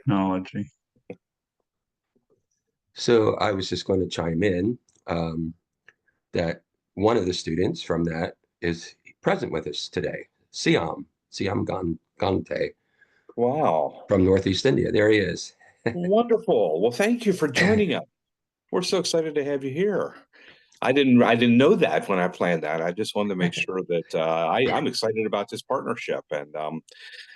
technology. So I was just going to chime in that one of the students from that is present with us today, Siam Gante Wow. from Northeast India. There he is. Wonderful. Well, thank you for joining us. We're so excited to have you here. I didn't know that when I planned that. I just wanted to make sure that I'm excited about this partnership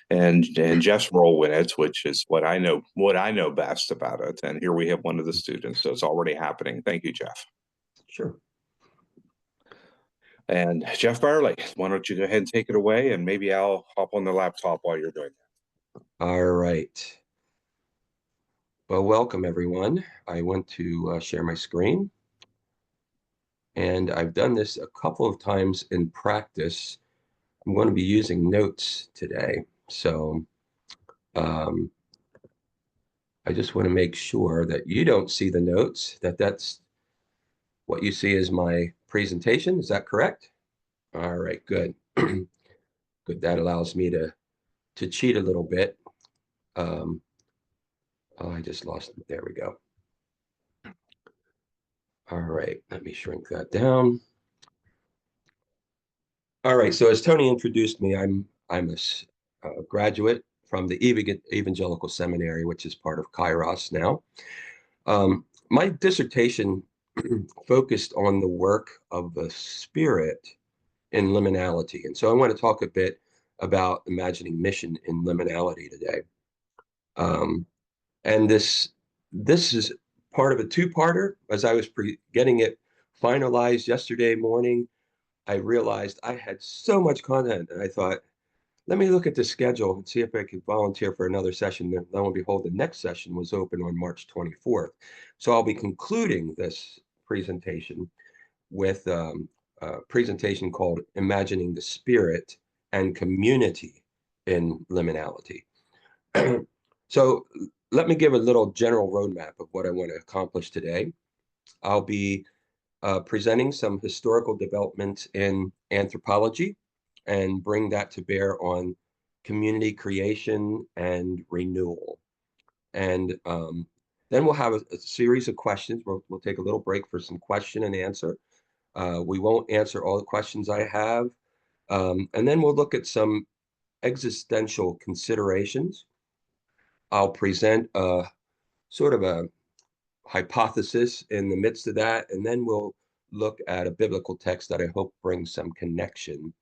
and Jeff's role in it, which is what I know best about it. And here we have one of the students, so it's already happening. Thank you, Jeff. Sure. And Jeff Byerly, why don't you go ahead and take it away, and maybe I'll hop on the laptop while you're doing that. All right. Well, welcome everyone. I want to share my screen. And I've done this a couple of times in practice. I'm going to be using notes today. So I just want to make sure that you don't see the notes, that's what you see is my presentation. Is that correct? All right, good. Good. That allows me to cheat a little bit. Oh, I just lost it. There we go. All right, let me shrink that down. All right, so as Tony introduced me, I'm a graduate from the Evangelical Seminary, which is part of Kairos now. My dissertation focused on the work of the Spirit in liminality. And so I want to talk a bit about imagining mission in liminality today. And this is part of a two-parter. As I was getting it finalized yesterday morning, I realized I had so much content, and I thought, let me look at the schedule and see if I could volunteer for another session. Lo and behold, the next session was open on March 24th. So I'll be concluding this presentation with a presentation called Imagining the Spirit and Community in Liminality. So let me give a little general roadmap of what I want to accomplish today. I'll be presenting some historical developments in anthropology and bring that to bear on community creation and renewal. And then we'll have a series of questions. We'll take a little break for some question and answer. We won't answer all the questions I have. And then we'll look at some existential considerations. I'll present a sort of a hypothesis in the midst of that, and then we'll look at a biblical text that I hope brings some connection.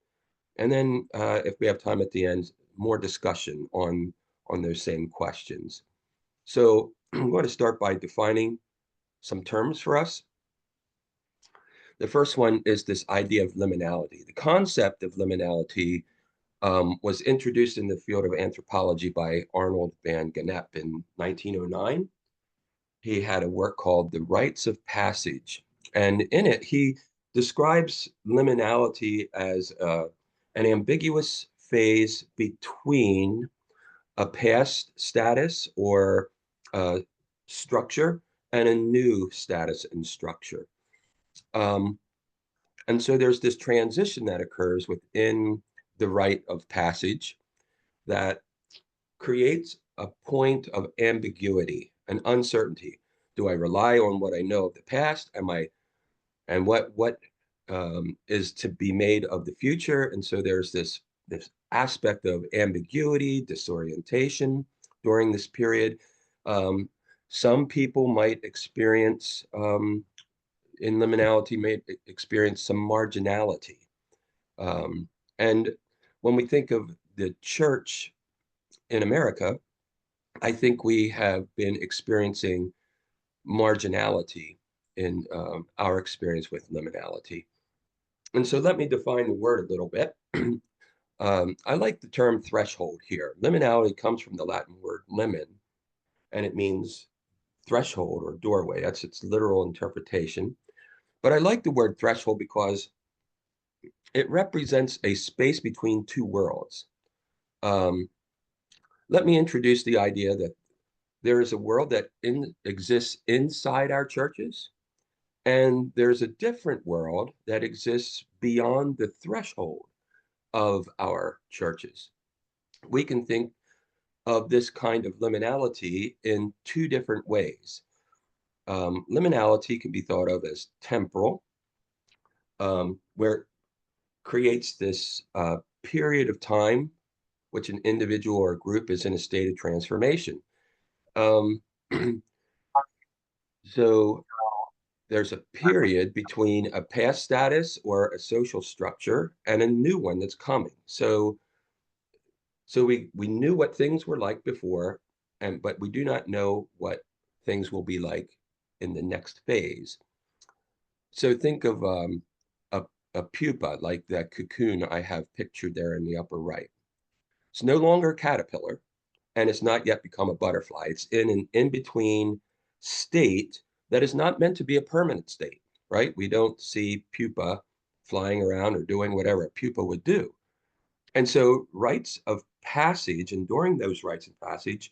And then if we have time at the end, more discussion on those same questions. So I'm going to start by defining some terms for us. The first one is this idea of liminality. The concept of liminality was introduced in the field of anthropology by Arnold van Gennep in 1909. He had a work called The Rites of Passage. And in it, he describes liminality as an ambiguous phase between a past status or structure and a new status and structure. And so there's this transition that occurs within the rite of passage that creates a point of ambiguity and uncertainty. Do I rely on what I know of the past? And what is to be made of the future? And so there's this aspect of ambiguity, disorientation during this period. Some people might experience in liminality may experience some marginality. And when we think of the church in America, I think we have been experiencing marginality in our experience with liminality. And so let me define the word a little bit. I like the term threshold here. Liminality comes from the Latin word limen, and it means threshold or doorway. That's its literal interpretation. But I like the word threshold because it represents a space between two worlds. Let me introduce the idea that there is a world that exists inside our churches, and there's a different world that exists beyond the threshold of our churches. We can think of this kind of liminality in two different ways. Liminality can be thought of as temporal, where it creates this period of time which an individual or a group is in a state of transformation. Um, so there's a period between a past status or a social structure and a new one that's coming. So we knew what things were like before, but we do not know what things will be like in the next phase. So think of a, a pupa, like that cocoon I have pictured there in the upper right. It's no longer a caterpillar, and it's not yet become a butterfly. It's in an in-between state that is not meant to be a permanent state, right? We don't see pupa flying around or doing whatever a pupa would do. And so rites of passage, and during those rites of passage,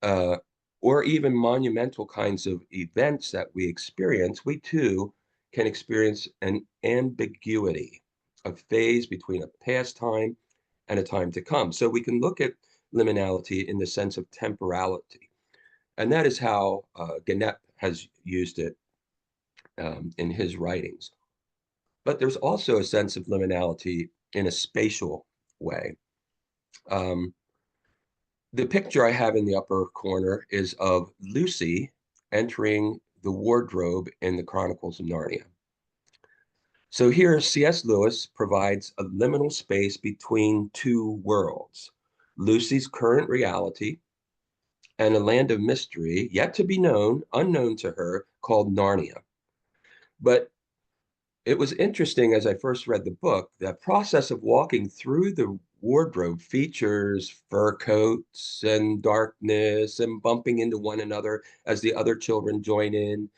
uh, or even monumental kinds of events that we experience, we too can experience an ambiguity, a phase between a past time and a time to come. So we can look at liminality in the sense of temporality. And that is how Gannett has used it in his writings. But there's also a sense of liminality in a spatial way. Um, the picture I have in the upper corner is of Lucy entering the wardrobe in the Chronicles of Narnia. So here, C.S. Lewis provides a liminal space between two worlds, Lucy's current reality and a land of mystery yet to be known, unknown to her, called Narnia. But it was interesting as I first read the book, that process of walking through the wardrobe features fur coats and darkness and bumping into one another as the other children join in,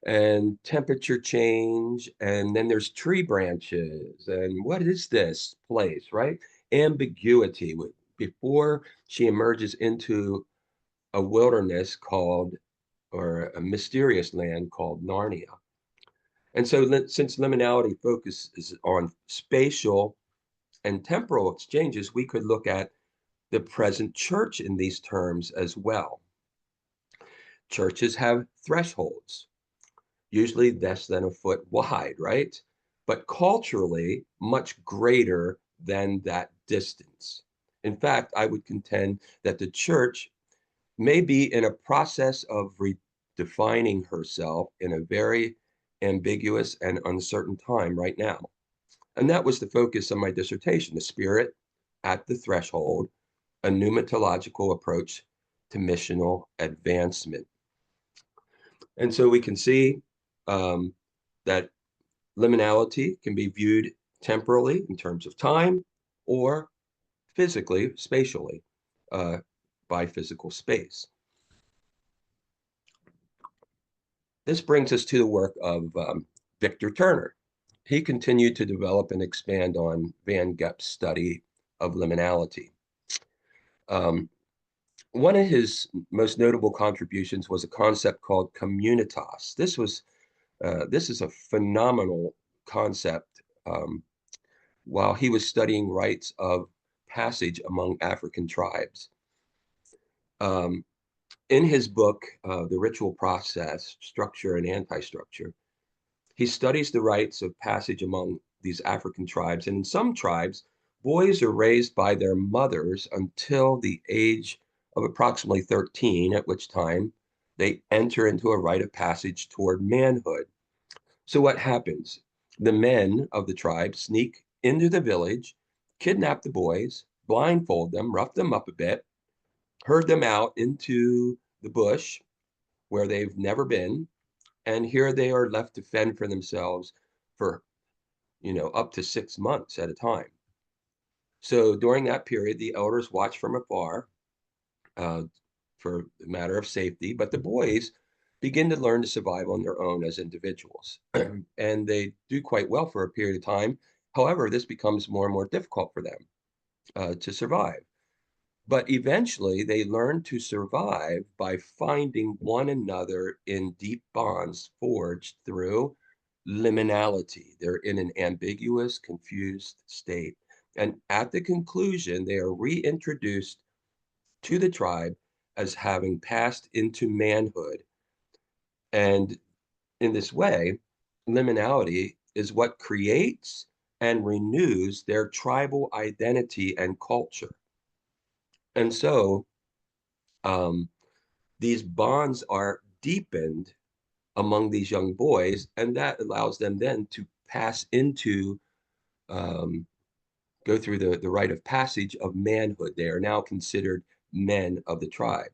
and temperature change. And then there's tree branches. And what is this place, right? Ambiguity before she emerges into a wilderness called, or a mysterious land called Narnia. And so, since liminality focuses on spatial and temporal exchanges, we could look at the present church in these terms as well. Churches have thresholds, usually less than a foot wide, right? But culturally, much greater than that distance. In fact, I would contend that the church may be in a process of redefining herself in a very ambiguous and uncertain time right now. And that was the focus of my dissertation, the spirit at the threshold, a pneumatological approach to missional advancement. And so we can see that liminality can be viewed temporally in terms of time, or physically, spatially, uh, by physical space. This brings us to the work of Victor Turner. He continued to develop and expand on Van Gep's study of liminality. Um, One of his most notable contributions was a concept called communitas. This is a phenomenal concept. While he was studying rites of passage among African tribes. Um, in his book, The Ritual Process, Structure and Anti-Structure, he studies the rites of passage among these African tribes. And in some tribes, boys are raised by their mothers until the age of approximately 13, at which time they enter into a rite of passage toward manhood. So what happens? The men of the tribe sneak into the village, kidnap the boys, blindfold them, rough them up a bit, herd them out into the bush where they've never been, and here they are left to fend for themselves for, up to 6 months at a time. So during that period, the elders watch from afar uh, for a matter of safety, but the boys begin to learn to survive on their own as individuals. And they do quite well for a period of time. However, this becomes more and more difficult for them to survive. But eventually, they learn to survive by finding one another in deep bonds forged through liminality. They're in an ambiguous, confused state. And at the conclusion, they are reintroduced to the tribe as having passed into manhood. And in this way, liminality is what creates and renews their tribal identity and culture. And so um, these bonds are deepened among these young boys, and that allows them then to pass into, um, go through the rite of passage of manhood. They are now considered men of the tribe.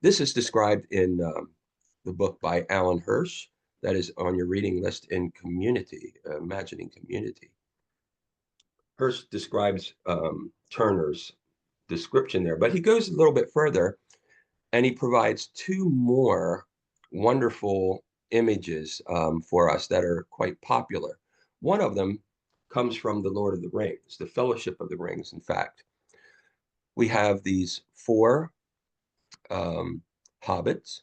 This is described in the book by Alan Hirsch that is on your reading list in Community, Imagining Community. Hirsch describes Turner's description there, but he goes a little bit further and he provides two more wonderful images for us that are quite popular. One of them comes from the Lord of the Rings, the Fellowship of the Rings. In fact, we have these four hobbits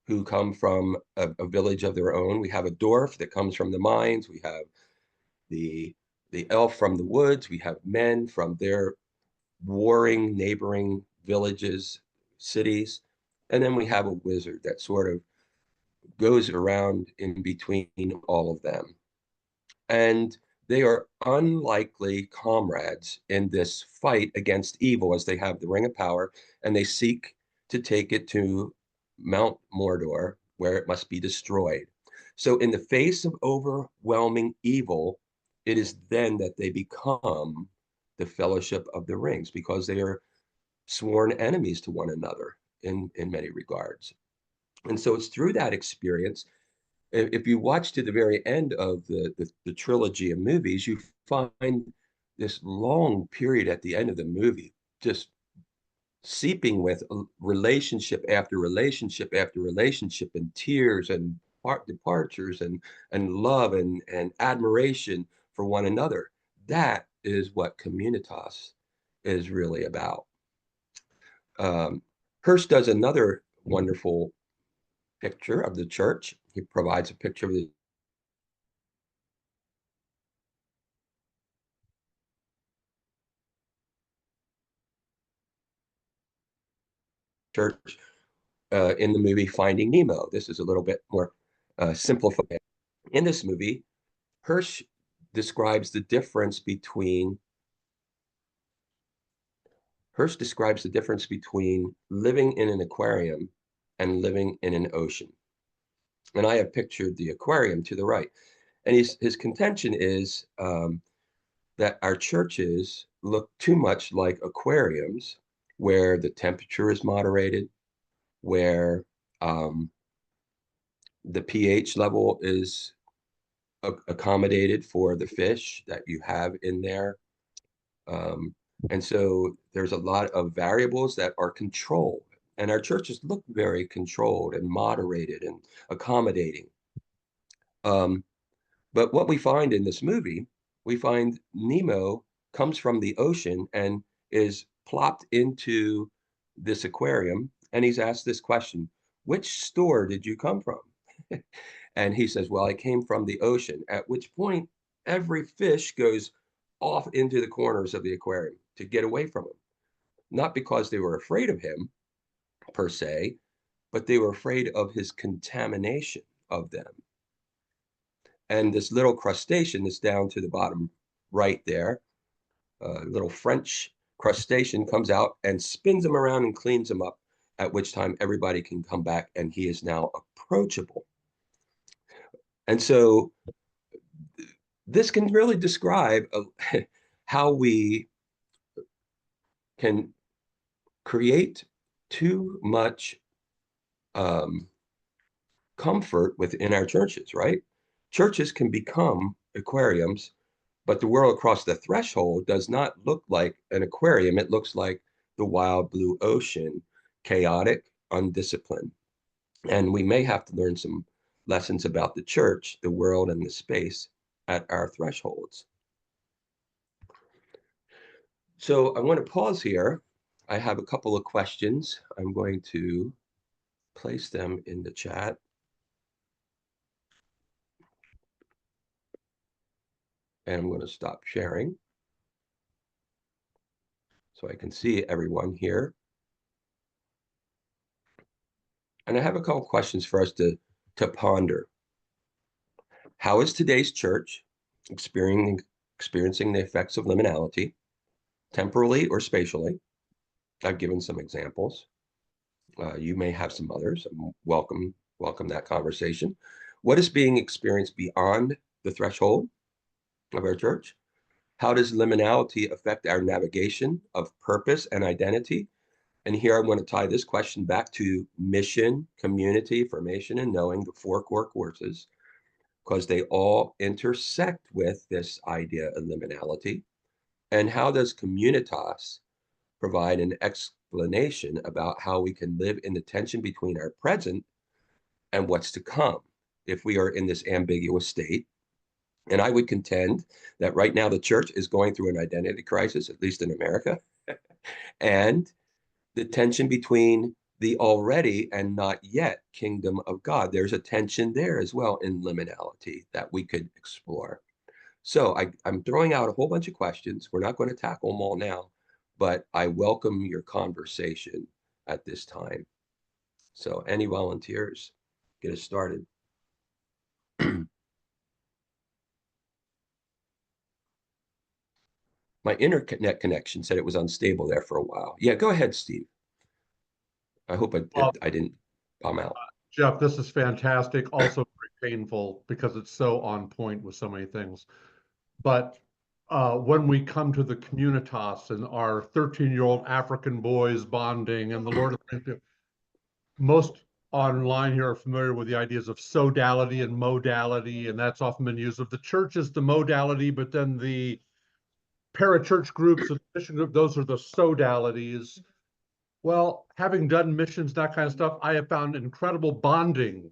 who come from a village of their own. We have a dwarf that comes from the mines. We have the the elf from the woods. We have men from their warring neighboring villages, cities, and then we have a wizard that sort of goes around in between all of them. And they are unlikely comrades in this fight against evil as they have the Ring of Power and they seek to take it to Mount Mordor, where it must be destroyed. So, in the face of overwhelming evil, it is then that they become the Fellowship of the Rings because they are sworn enemies to one another in many regards. And so, it's through that experience if you watch to the very end of the trilogy of movies, you find this long period at the end of the movie just seeping with relationship after relationship after relationship and tears and departures and love and admiration for one another. That is what communitas is really about. Um, Hirsch does another wonderful picture of the church. He provides a picture of the church in the movie Finding Nemo. This is a little bit more simplified. In this movie, Hirsch describes the difference between living in an aquarium and living in an ocean. And I have pictured the aquarium to the right. And his contention is that our churches look too much like aquariums where the temperature is moderated, where um, the pH level is accommodated for the fish that you have in there. Um, and so there's a lot of variables that are controlled. And our churches look very controlled and moderated and accommodating. Um, but what we find in this movie, we find Nemo comes from the ocean and is plopped into this aquarium. And he's asked this question, which store did you come from? And he says, well, I came from the ocean, at which point every fish goes off into the corners of the aquarium to get away from him. Not because they were afraid of him per se, but they were afraid of his contamination of them. And this little crustacean is down to the bottom right there. A little French crustacean comes out and spins him around and cleans him up, at which time everybody can come back and he is now approachable. And so this can really describe how we can create too much um, comfort within our churches, right? Churches can become aquariums, but the world across the threshold does not look like an aquarium. It looks like the wild blue ocean, chaotic, undisciplined. And we may have to learn some lessons about the church, the world, and the space at our thresholds. So I want to pause here. I have a couple of questions. I'm going to place them in the chat. And I'm going to stop sharing so I can see everyone here. And I have a couple questions for us to ponder. How is today's church experiencing the effects of liminality, temporally or spatially? I've given some examples. You may have some others. Welcome that conversation. What is being experienced beyond the threshold of our church? How does liminality affect our navigation of purpose and identity? And here I want to tie this question back to mission, community, formation, and knowing, the four core courses, because they all intersect with this idea of liminality. And how does communitas provide an explanation about how we can live in the tension between our present and what's to come if we are in this ambiguous state? And I would contend that right now the church is going through an identity crisis, at least in America, and the tension between the already and not yet kingdom of God. There's a tension there as well in liminality that we could explore. So I'm throwing out a whole bunch of questions. We're not going to tackle them all now, but I welcome your conversation at this time. So any volunteers, get us started. My internet connection said it was unstable there for a while. Yeah, go ahead, Steve. I hope I didn't bomb out. Jeff, this is fantastic. Also very painful because it's so on point with so many things. But when we come to the communitas and our 13-year-old African boys bonding and the Lord of the Rings, most online here are familiar with the ideas of sodality and modality, and that's often been used of the church as the modality, but then the parachurch groups and mission group, those are the sodalities. Well, having done missions, that kind of stuff, I have found incredible bonding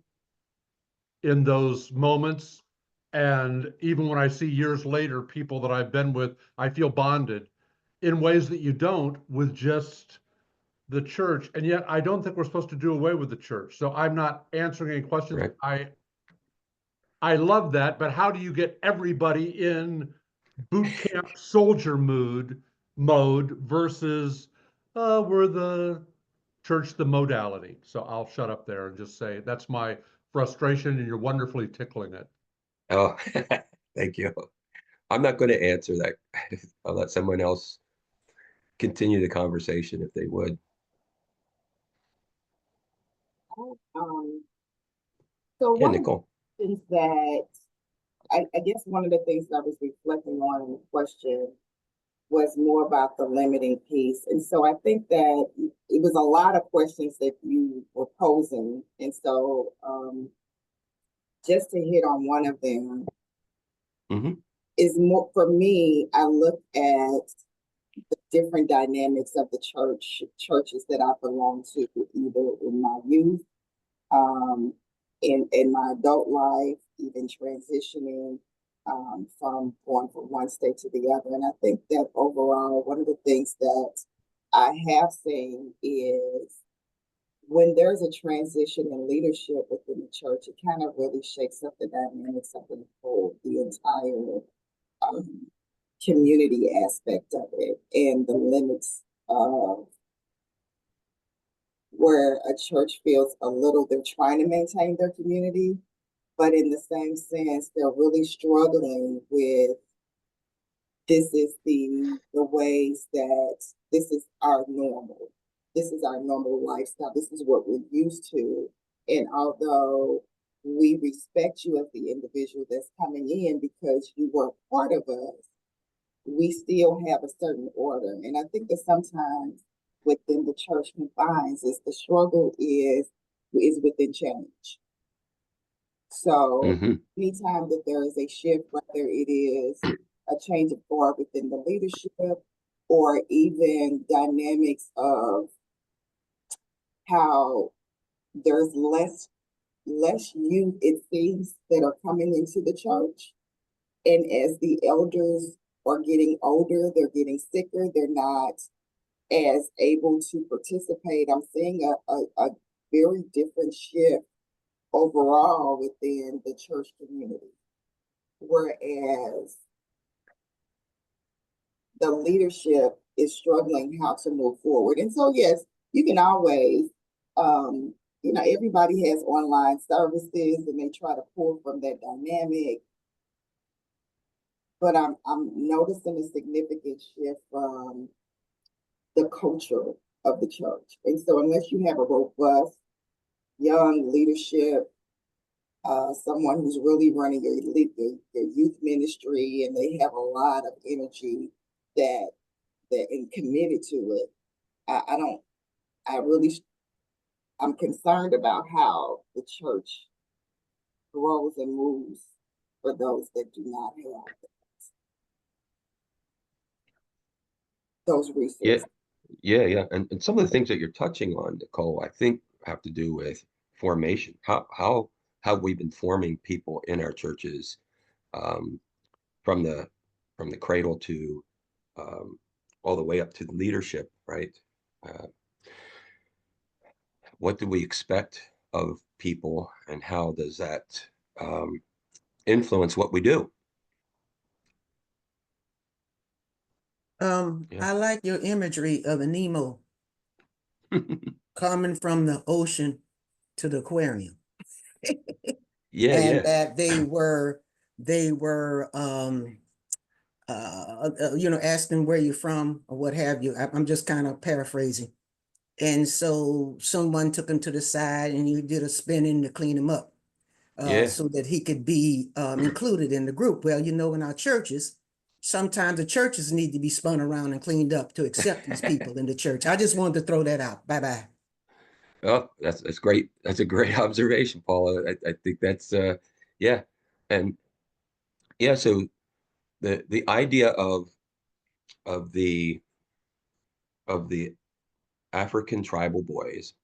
in those moments. And even when I see years later people that I've been with, I feel bonded in ways that you don't with just the church. And yet I don't think we're supposed to do away with the church. So I'm not answering any questions. Right. I love that, but how do you get everybody in boot camp soldier mode versus we're the church, the modality? So I'll shut up there and just say that's my frustration, and you're wonderfully tickling it. Oh, thank you. I'm not going to answer that. I'll let someone else continue the conversation if they would. So Yeah, one of the Nicole. things that I guess one of the things that I was reflecting on in the question was more about the limiting piece. And so I think that it was a lot of questions that you were posing. And so just to hit on one of them is more for me, I look at the different dynamics of the churches that I belong to, either in my youth, in my adult life, even transitioning from going from one state to the other. And I think that overall, one of the things that I have seen is when there's a transition in leadership within the church, it kind of really shakes up the dynamics of the entire community aspect of it and the limits of where a church feels a little, they're trying to maintain their community, but in the same sense, they're really struggling with this is the ways that this is our normal. This is our normal lifestyle. This is what we're used to. And although we respect you as the individual that's coming in because you were part of us, we still have a certain order. And I think that sometimes within the church confines is the struggle is within change. So anytime that there is a shift, whether it is a change of guard within the leadership or even dynamics of how there's less youth, it seems, that are coming into the church. And as the elders are getting older, they're getting sicker, they're not as able to participate. I'm seeing a very different shift overall within the church community. Whereas the leadership is struggling how to move forward. And so, yes, you can always everybody has online services and they try to pull from that dynamic. But I'm noticing a significant shift from the culture of the church. And so unless you have a robust young leadership, someone who's really running your youth ministry, and they have a lot of energy that and committed to it, I'm concerned about how the church grows and moves for those that do not have those resources. Yeah. And some of the things that you're touching on, Nicole, I think have to do with formation. How have we been forming people in our churches, from the cradle to all the way up to the leadership, right? What do we expect of people, and how does that influence what we do? Yeah. I like your imagery of a Nemo coming from the ocean to the aquarium. And that they were asking where you're from or what have you. I'm just kind of paraphrasing. And so someone took him to the side and you did a spinning to clean him up, so that he could be included in the group. Well, in our churches, sometimes the churches need to be spun around and cleaned up to accept these people in the church. I just wanted to throw that out. Bye-bye. Oh, that's great. That's a great observation, Paula. I think that's yeah. And yeah, so the idea of the African tribal boys,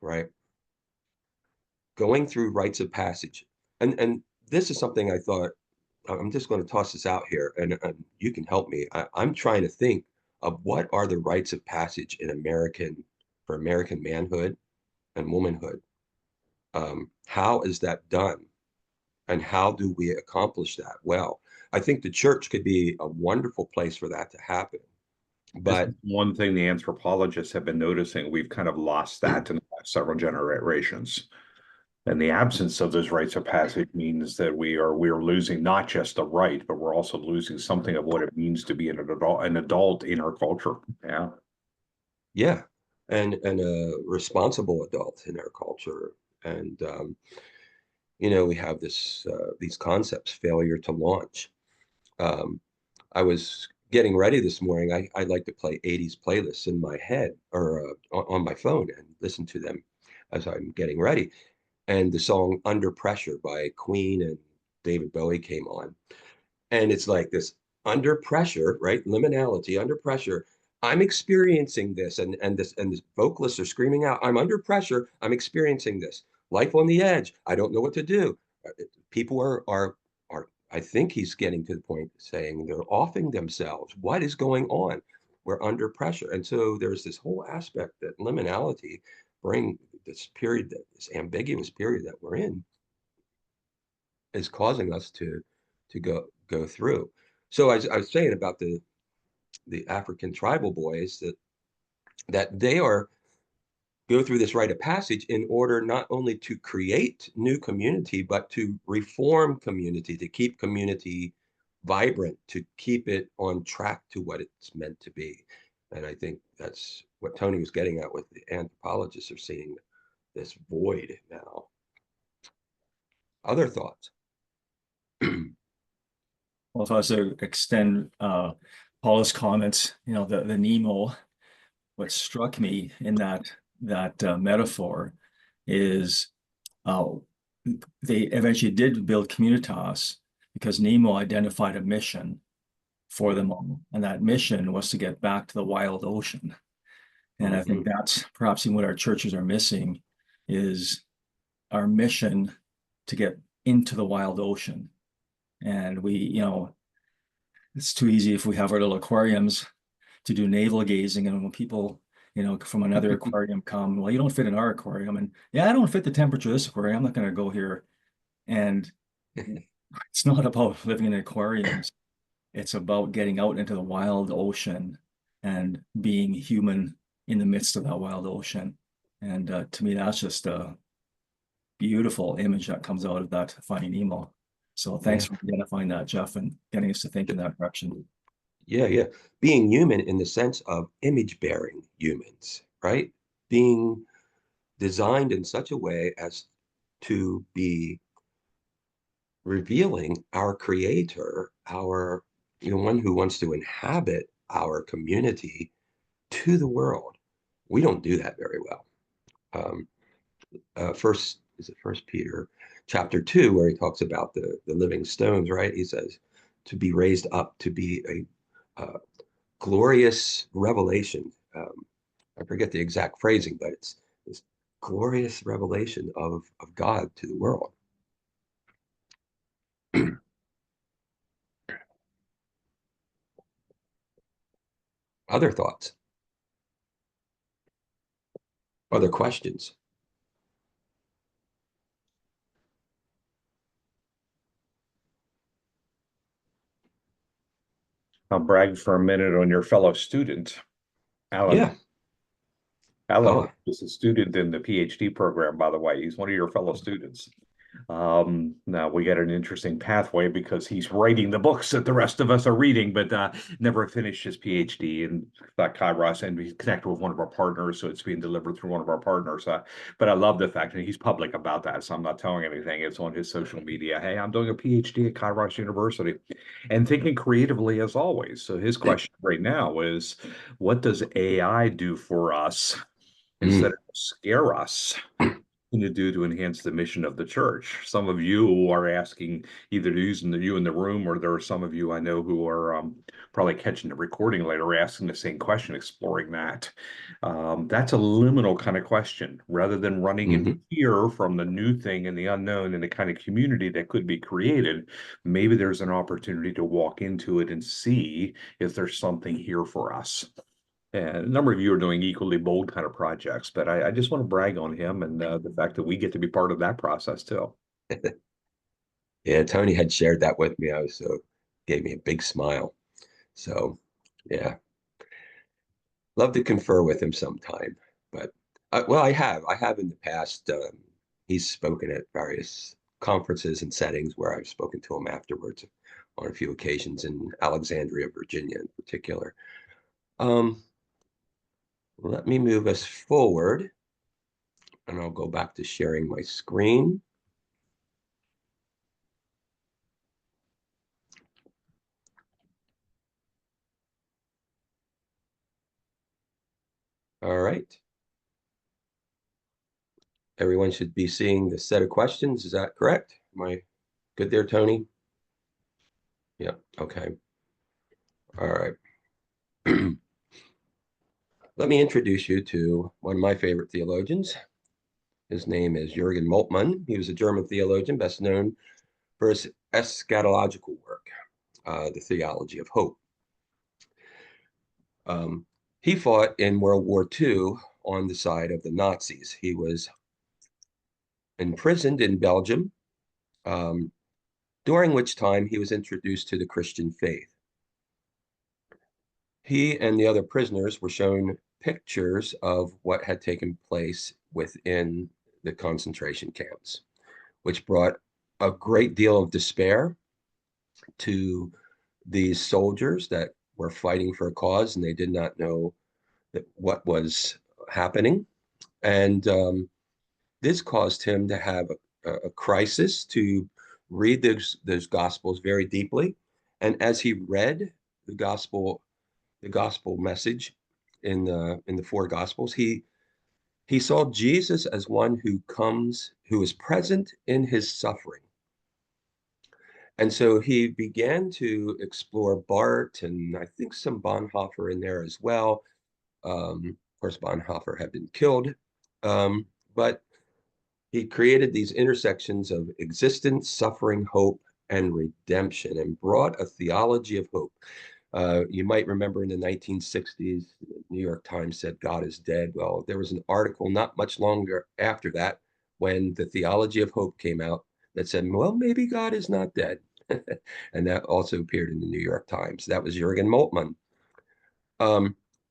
right, going through rites of passage. And this is something I thought, I'm just going to toss this out here, and you can help me. I'm trying to think of what are the rites of passage in for American manhood and womanhood. How is that done? And how do we accomplish that? Well, I think the church could be a wonderful place for that to happen. But one thing the anthropologists have been noticing, we've kind of lost that in the last several generations. And the absence of those rites of passage means that we are losing not just the right, but we're also losing something of what it means to be an adult in our culture. Yeah. And a responsible adult in our culture. And we have these concepts, failure to launch. I was getting ready this morning. I like to play 80s playlists in my head or on my phone and listen to them as I'm getting ready. And the song Under Pressure by Queen and David Bowie came on. And it's like this: under pressure, right? Liminality, under pressure. I'm experiencing this. And this vocalists are screaming out, I'm under pressure. I'm experiencing this. Life on the edge. I don't know what to do. People are I think he's getting to the point saying they're offing themselves. What is going on? We're under pressure. And so there's this whole aspect that liminality this ambiguous period that we're in is causing us to go through. So I was saying about the African tribal boys that they go through this rite of passage in order not only to create new community, but to reform community, to keep community vibrant, to keep it on track to what it's meant to be. And I think that's what Tony was getting at with the anthropologists are seeing this void now. Other thoughts? Well, if I was to extend Paula's comments, the Nemo, what struck me in that metaphor is they eventually did build communitas because Nemo identified a mission for them all, and that mission was to get back to the wild ocean. And I think that's perhaps what our churches are missing, is our mission to get into the wild ocean. And we, it's too easy if we have our little aquariums to do navel gazing, and when people from another aquarium come, well, you don't fit in our aquarium, and yeah, I don't fit the temperature of this aquarium, I'm not going to go here. And it's not about living in aquariums, it's about getting out into the wild ocean and being human in the midst of that wild ocean. And to me, that's just a beautiful image that comes out of that Finding Nemo. So thanks for identifying that, Jeff, and getting us to think in that direction. Yeah. Being human in the sense of image-bearing humans, right? Being designed in such a way as to be revealing our creator, our, one who wants to inhabit our community to the world. We don't do that very well. First Peter chapter 2, where he talks about the living stones, right? He says to be raised up to be a glorious revelation. I forget the exact phrasing, but it's this glorious revelation of God to the world. Other thoughts? Other questions? I'll brag for a minute on your fellow student, Alan. Yeah. Alan is a student in the PhD program, by the way. He's one of your fellow students. Now we get an interesting pathway because he's writing the books that the rest of us are reading, but never finished his PhD in Kairos, and he's connected with one of our partners, so it's being delivered through one of our partners. But I love the fact that he's public about that, so I'm not telling anything. It's on his social media. Hey, I'm doing a PhD at Kairos University, and thinking creatively as always. So his question right now is, what does AI do for us instead of scare us? To do to enhance the mission of the church? Some of you are asking, either using you in the room, or there are some of you I know who are probably catching the recording later, asking the same question, exploring that. That's a liminal kind of question, rather than running in fear from the new thing and the unknown and the kind of community that could be created. Maybe there's an opportunity to walk into it and see if there's something here for us. And a number of you are doing equally bold kind of projects, but I just want to brag on him and the fact that we get to be part of that process too. Yeah, Tony had shared that with me. Gave me a big smile. So, yeah, love to confer with him sometime. But well, I have in the past. He's spoken at various conferences and settings where I've spoken to him afterwards on a few occasions in Alexandria, Virginia, in particular. Let me move us forward, and I'll go back to sharing my screen. All right. Everyone should be seeing the set of questions. Is that correct? Am I good there, Tony? Yeah, okay. All right. Let me introduce you to one of my favorite theologians. His name is Jürgen Moltmann. He was a German theologian, best known for his eschatological work, the theology of hope. He fought in World War II on the side of the Nazis. He was imprisoned in Belgium, during which time he was introduced to the Christian faith. He and the other prisoners were shown pictures of what had taken place within the concentration camps, which brought a great deal of despair to these soldiers that were fighting for a cause, and they did not know what was happening. And this caused him to have a crisis, to read those gospels very deeply. And as he read the gospel message in the four gospels, he saw Jesus as one who is present in his suffering. And so he began to explore Barth, and I think some Bonhoeffer in there as well. Of course, Bonhoeffer had been killed, but he created these intersections of existence, suffering, hope, and redemption, and brought a theology of hope. You might remember in the 1960s, the New York Times said God is dead. Well, there was an article not much longer after that when the theology of hope came out that said, well, maybe God is not dead. And that also appeared in the New York Times. That was Jürgen Moltmann.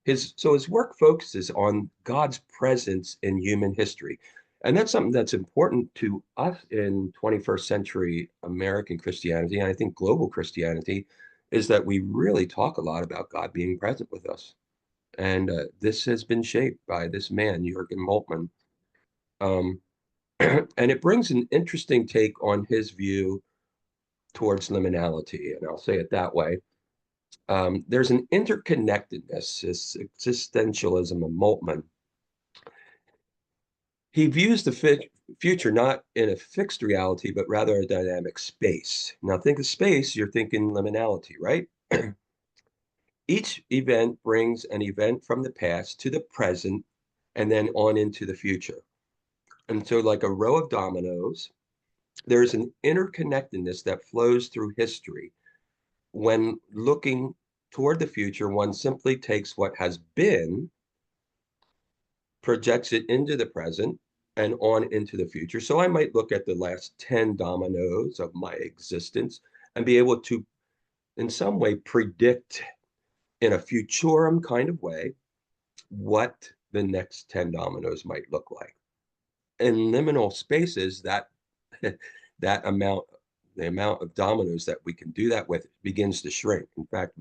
his work focuses on God's presence in human history. And that's something that's important to us in 21st century American Christianity, and I think global Christianity, is that we really talk a lot about God being present with us. And this has been shaped by this man, Jürgen Moltmann. Um, and it brings an interesting take on his view towards liminality, and I'll say it that way. There's an interconnectedness, this existentialism of Moltmann. He views the future not in a fixed reality, but rather a dynamic space. Now, think of space, you're thinking liminality, right? Each event brings an event from the past to the present and then on into the future. And so, like a row of dominoes, there's an interconnectedness that flows through history. When looking toward the future, one simply takes what has been, projects it into the present, and on into the future. So I might look at the last 10 dominoes of my existence and be able to, in some way, predict in a futurum kind of way what the next 10 dominoes might look like. In liminal spaces, that that amount, the amount of dominoes that we can do that with begins to shrink. In fact,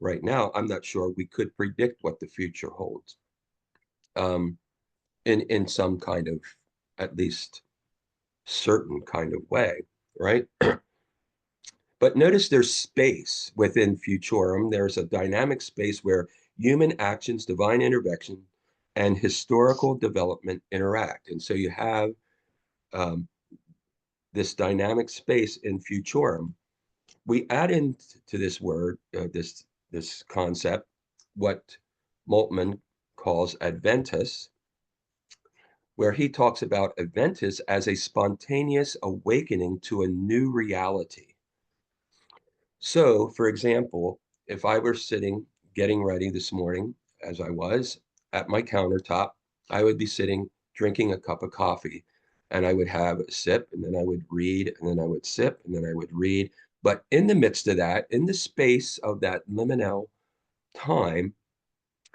right now, I'm not sure we could predict what the future holds in some kind of, at least certain kind of way, right? But notice there's space within futurum. There's a dynamic space where human actions, divine intervention, and historical development interact. And so you have this dynamic space in futurum. We add into this word, this concept, what Moltmann calls adventus, where he talks about adventus as a spontaneous awakening to a new reality. So, for example, if I were sitting getting ready this morning, as I was at my countertop, I would be sitting drinking a cup of coffee, and I would have a sip, and then I would read, and then I would sip, and then I would read. But in the midst of that, in the space of that liminal time,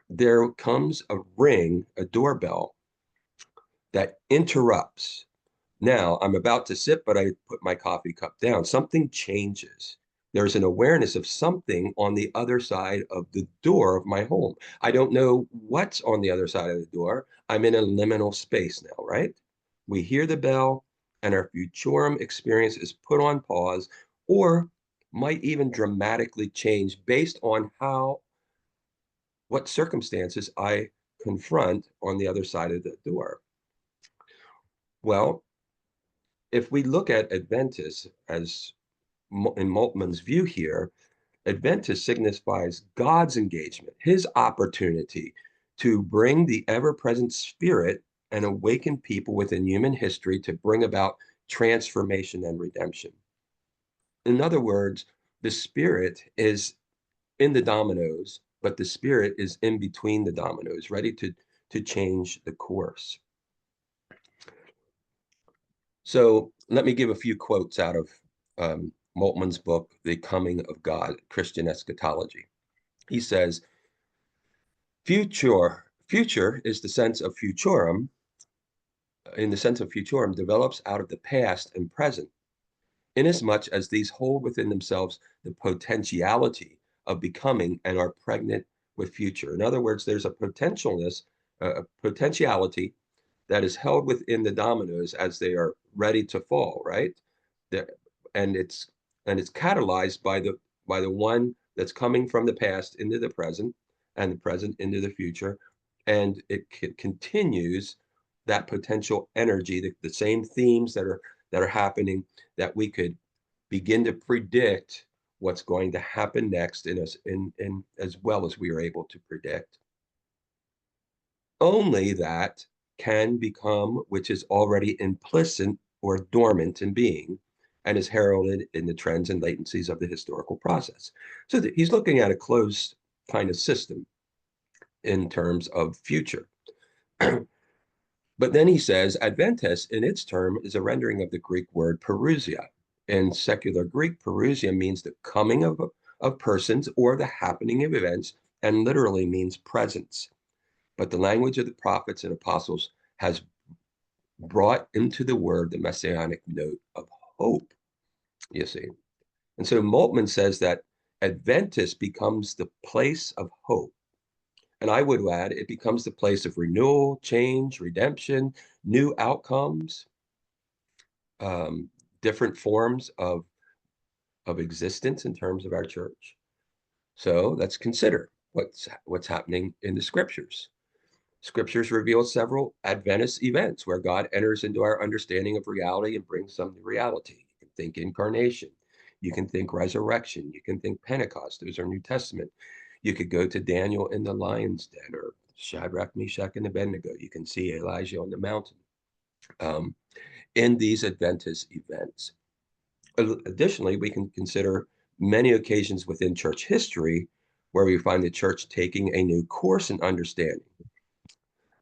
there comes a ring, a doorbell that interrupts. Now I'm about to sip, but I put my coffee cup down. Something changes. There's an awareness of something on the other side of the door of my home. I don't know what's on the other side of the door. I'm in a liminal space now, right? We hear the bell, and our futurum experience is put on pause, or might even dramatically change based on what circumstances I confront on the other side of the door. Well, if we look at Adventus as in Moltmann's view here, Adventus signifies God's engagement, his opportunity to bring the ever-present spirit and awaken people within human history to bring about transformation and redemption. In other words, the spirit is in the dominoes, but the spirit is in between the dominoes, ready to change the course. So let me give a few quotes out of Moltmann's book, The Coming of God, Christian Eschatology. He says, future is the sense of futurum, develops out of the past and present, inasmuch as these hold within themselves the potentiality of becoming and are pregnant with future. In other words, there's a potentiality that is held within the dominoes as they are ready to fall, right? And it's catalyzed by the one that's coming from the past into the present, and the present into the future, and it continues that potential energy, the same themes that are happening, that we could begin to predict what's going to happen next in as well as we are able to predict. Only that can become which is already implicit or dormant in being, and is heralded in the trends and latencies of the historical process. So he's looking at a closed kind of system in terms of future. But then he says, Adventus, in its term, is a rendering of the Greek word parousia. In secular Greek, parousia means the coming of persons or the happening of events and literally means presence. But the language of the prophets and apostles has brought into the word the messianic note of hope, you see. And so Moltmann says that Adventist becomes the place of hope. And I would add, it becomes the place of renewal, change, redemption, new outcomes, different forms of existence in terms of our church. So let's consider what's happening in the scriptures. Scriptures reveal several Adventist events where God enters into our understanding of reality and brings some to reality. You can think incarnation. You can think resurrection. You can think Pentecost. Those are New Testament. You could go to Daniel in the lion's den, or Shadrach, Meshach, and Abednego. You can see Elijah on the mountain in these Adventist events. Additionally, we can consider many occasions within church history where we find the church taking a new course in understanding.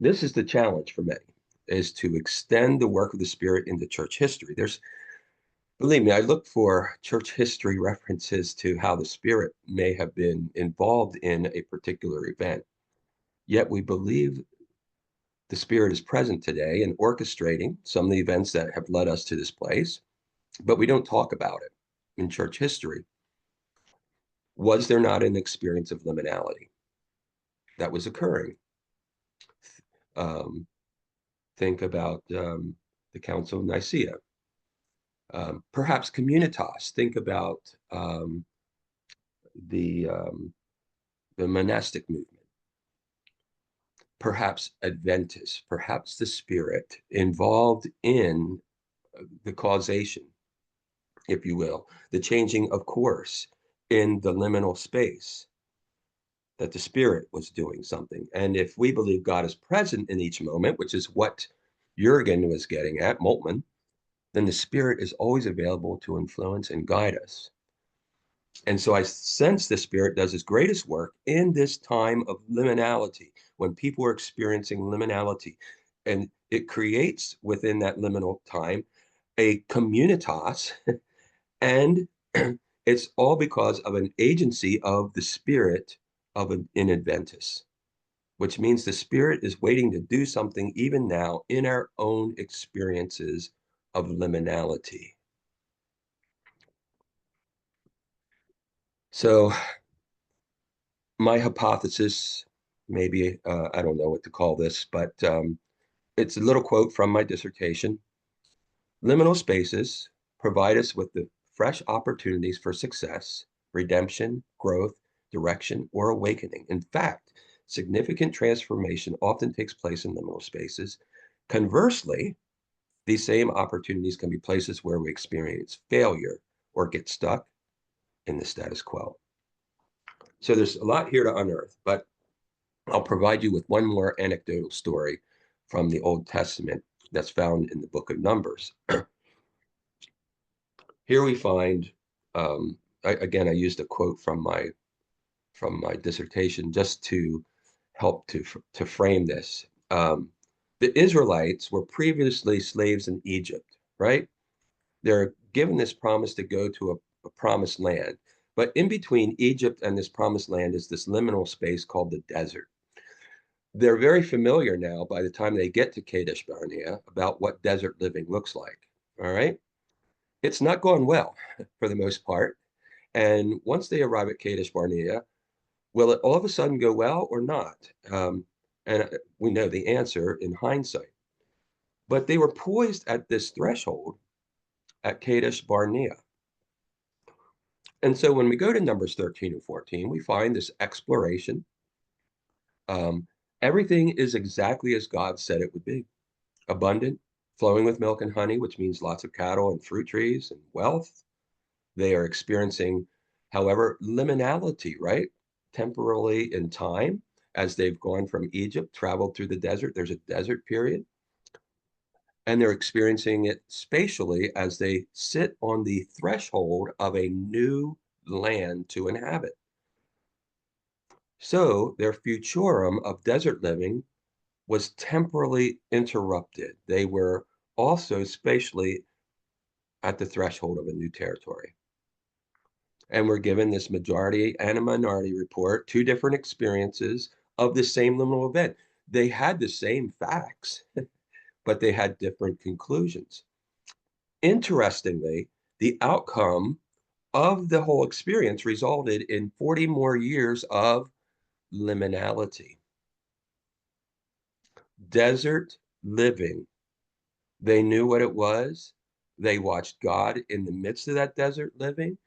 This is the challenge for many, is to extend the work of the Spirit into church history. Believe me, I look for church history references to how the Spirit may have been involved in a particular event. Yet we believe the Spirit is present today in orchestrating some of the events that have led us to this place, but we don't talk about it in church history. Was there not an experience of liminality that was occurring? Think about the Council of Nicaea. Perhaps communitas. Think about the monastic movement. Perhaps Adventists, perhaps the Spirit involved in the causation, if you will, the changing of course in the liminal space, that the Spirit was doing something. And if we believe God is present in each moment, which is what Jürgen was getting at, Moltmann, then the Spirit is always available to influence and guide us. And so I sense the Spirit does his greatest work in this time of liminality, when people are experiencing liminality. And it creates within that liminal time a communitas, and it's all because of an agency of the Spirit in Adventus, which means the Spirit is waiting to do something even now in our own experiences of liminality. So my hypothesis, maybe, I don't know what to call this, but it's a little quote from my dissertation. Liminal spaces provide us with the fresh opportunities for success, redemption, growth, direction, or awakening. In fact, significant transformation often takes place in liminal spaces. Conversely, these same opportunities can be places where we experience failure or get stuck in the status quo. So there's a lot here to unearth, but I'll provide you with one more anecdotal story from the Old Testament that's found in the book of Numbers. Here we find, again, I used a quote from my dissertation just to help to frame this. The Israelites were previously slaves in Egypt, right? They're given this promise to go to a promised land. But in between Egypt and this promised land is this liminal space called the desert. They're very familiar now by the time they get to Kadesh Barnea about what desert living looks like, all right? It's not going well for the most part. And once they arrive at Kadesh Barnea, will it all of a sudden go well or not? And we know the answer in hindsight. But they were poised at this threshold at Kadesh Barnea. And so when we go to Numbers 13 and 14, we find this exploration. Everything is exactly as God said it would be. Abundant, flowing with milk and honey, which means lots of cattle and fruit trees and wealth. They are experiencing, however, liminality, right? Temporarily in time, as they've gone from Egypt, traveled through the desert. There's a desert period. And they're experiencing it spatially as they sit on the threshold of a new land to inhabit. So their futurum of desert living was temporally interrupted. They were also spatially at the threshold of a new territory. And we're given this majority and a minority report, two different experiences of the same liminal event. They had the same facts, but they had different conclusions. Interestingly, the outcome of the whole experience resulted in 40 more years of liminality. Desert living. They knew what it was. They watched God in the midst of that desert living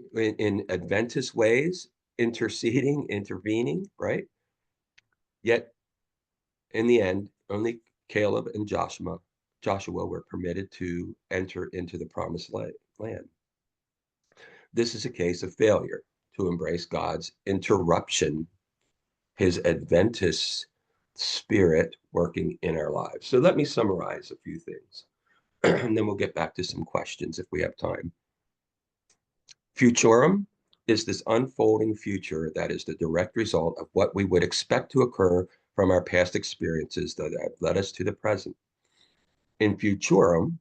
in Adventist ways, interceding, intervening, right? Yet, in the end, only Caleb and Joshua were permitted to enter into the promised land. This is a case of failure to embrace God's interruption, his Adventist spirit working in our lives. So let me summarize a few things, and then we'll get back to some questions if we have time. Futurum is this unfolding future that is the direct result of what we would expect to occur from our past experiences that have led us to the present. In Futurum,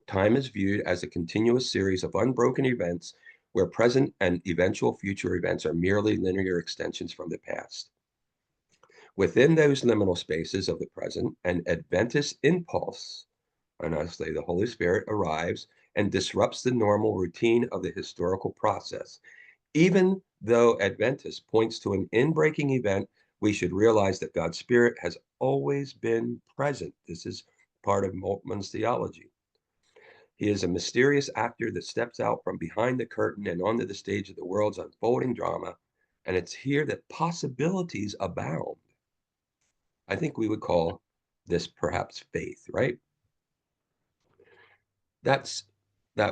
time is viewed as a continuous series of unbroken events where present and eventual future events are merely linear extensions from the past. Within those liminal spaces of the present, an Adventist impulse, and honestly, the Holy Spirit arrives and disrupts the normal routine of the historical process. Even though Adventist points to an in-breaking event, we should realize that God's Spirit has always been present. This is part of Moltmann's theology. He is a mysterious actor that steps out from behind the curtain and onto the stage of the world's unfolding drama, and it's here that possibilities abound. I think we would call this perhaps faith, right? That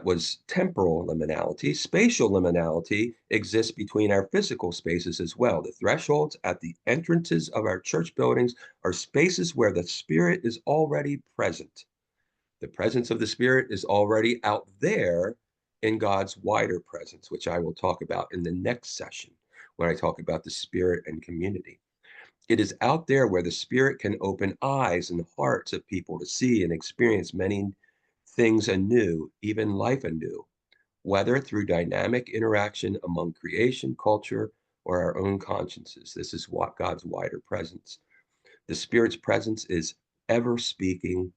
was temporal liminality. Spatial liminality exists between our physical spaces as well. The thresholds at the entrances of our church buildings are spaces where the Spirit is already present. The presence of the Spirit is already out there in God's wider presence, which I will talk about in the next session when I talk about the Spirit and community. It is out there where the Spirit can open eyes and hearts of people to see and experience many things anew, even life anew, whether through dynamic interaction among creation, culture, or our own consciences. This is what God's wider presence. The Spirit's presence is ever speaking,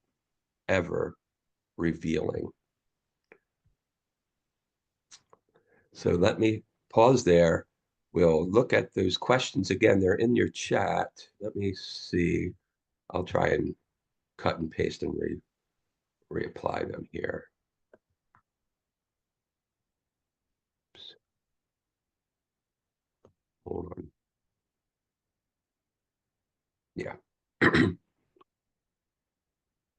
ever revealing. So let me pause there. We'll look at those questions again. They're in your chat. Let me see. I'll try and cut and paste and reapply them here. Oops. Hold on. Yeah.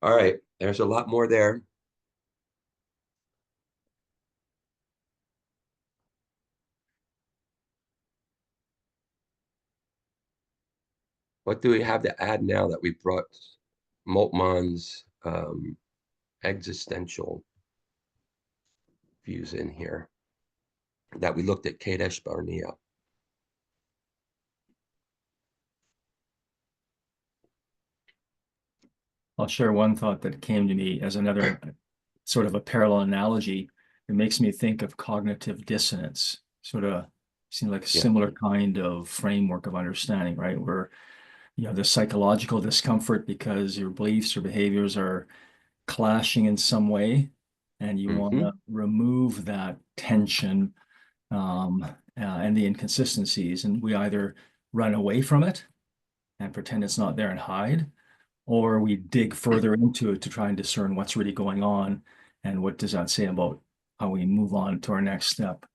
All right. There's a lot more there. What do we have to add now that we brought Moltmann's existential views in here? That we looked at Kadesh Barnea. I'll share one thought that came to me as another sort of a parallel analogy. It makes me think of cognitive dissonance, sort of seems like a similar kind of framework of understanding, right? Where you have the psychological discomfort because your beliefs or behaviors are clashing in some way, and you want to remove that tension and the inconsistencies. And we either run away from it and pretend it's not there and hide, or we dig further into it to try and discern what's really going on and what does that say about how we move on to our next step.